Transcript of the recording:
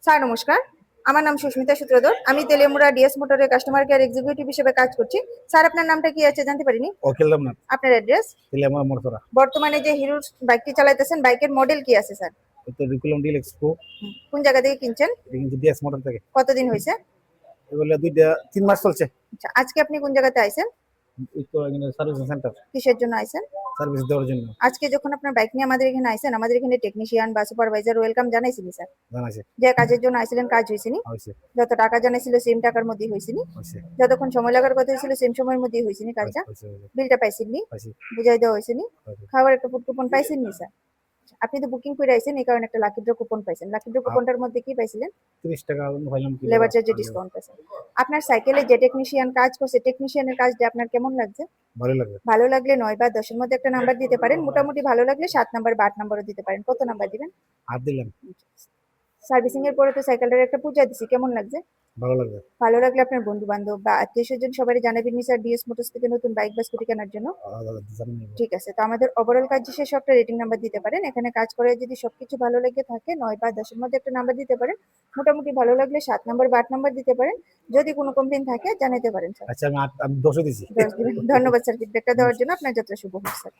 Sir নমস্কার, আমার নাম সুস্মিতা সূত্রধর। আমি তেলেমুড়া ডিএস মোটরের কাস্টমার কেয়ার এক্সিকিউটিভ হিসেবে কাজ করছি। স্যার আপনার নামটা কি আছে জানতে পারিনি? অখিল দেবনাথ, আপনার অ্যাড্রেস? তেলিয়ামুড়া মোড়তলা। বর্তমানে যে হিরোর বাইকটি চালাইতেছেন, বাইকের মডেল কি আছে স্যার? তো রিকুলাম ডিলেক্স প্রো। কোন জায়গা থেকে কিনছেন? এটা কিন্তু ডিএস মোটর থেকে। কতদিন হয়েছে? এগুলো 3 মাস চলছে। আচ্ছা, আজকে আপনি কোন জায়গাতে আইছেন? সার্ভিস সেন্টার, কিসের জন্য আইছেন? সার্ভিস দেওয়ার জন্য। আজকে যখন আপনার বাইক নিয়ে আমাদের এখানে আইছেন, আমাদের এখানে টেকনিশিয়ান বা সুপারভাইজার ওয়েলকাম জানাইছিনি স্যার? জানাইছে যে কাজের জন্য আইছিলেন কাজ হয়েছিনি? হয়েছে যত টাকা জানাইছিল সেম টাকার মধ্যেই হয়েছিনি? হয়েছে যতক্ষণ সময় লাগার কথা হয়েছিল সেম সময়ের মধ্যেই হয়েছিনি কাজটা? হয়েছে বিলটা পাইছেননি? হয়েছে বুঝাই দেওয়া হয়েছেনি? হয়েছে। খাবার একটা ফুড কুপন পাইছেননি স্যার? আপনি তো বুকিং করে আইছেন, এই কারণে একটা লাকি ড্র কুপন পাইছেন। লাকি ড্র কুপনটার মধ্যে কি পাইছিলেন? 30 টাকা ভাইলাম কি লেবার চার্জে ডিসকাউন্ট পাইছেন। আপনার সাইকেলে যে টেকনিশিয়ান কাজ করছে, টেকনিশিয়ানের কাজটা আপনার কেমন লাগছে? ভালো লাগে। ভালো লাগলে 9 বা 10 এর মধ্যে একটা নাম্বার দিতে পারেন। মোটামুটি ভালো লাগলে 7 নাম্বার বা 8 নাম্বারও দিতে পারেন। কত নাম্বার দিবেন? আর দিলাম, সার্ভিসিং এর পরে তো সাইকেলটার একটা পূজা দিছি, কেমন লাগছে? ভালো লাগবে। ভালো লাগলে আপনার বন্ধু বান্ধব বা আত্মীয় স্বজন সবাই জানাবেন নি স্যার ডিএস মোটরস থেকে নতুন বাইক বা স্কুটি কেনার জন্য। জানি না। ঠিক আছে, তো আমাদের ওভারঅল কাজ শেষে একটা রেটিং নাম্বার দিতে পারেন। এখানে কাজ করে যদি সবকিছু ভালো লেগে থাকে 9 বা 10 এর মধ্যে একটা নাম্বার দিতে পারেন। মোটামুটি ভালো লাগলে 7 নাম্বার বা 8 নাম্বার দিতে পারেন। যদি কোনো কমপ্লেইন থাকে জানাতে পারেন স্যার। আচ্ছা, আমি 10 দিছি। 10 দিবেন। ধন্যবাদ স্যার ফিডব্যাকটা দেওয়ার জন্য। আপনার যাত্রা শুভ হোক স্যার।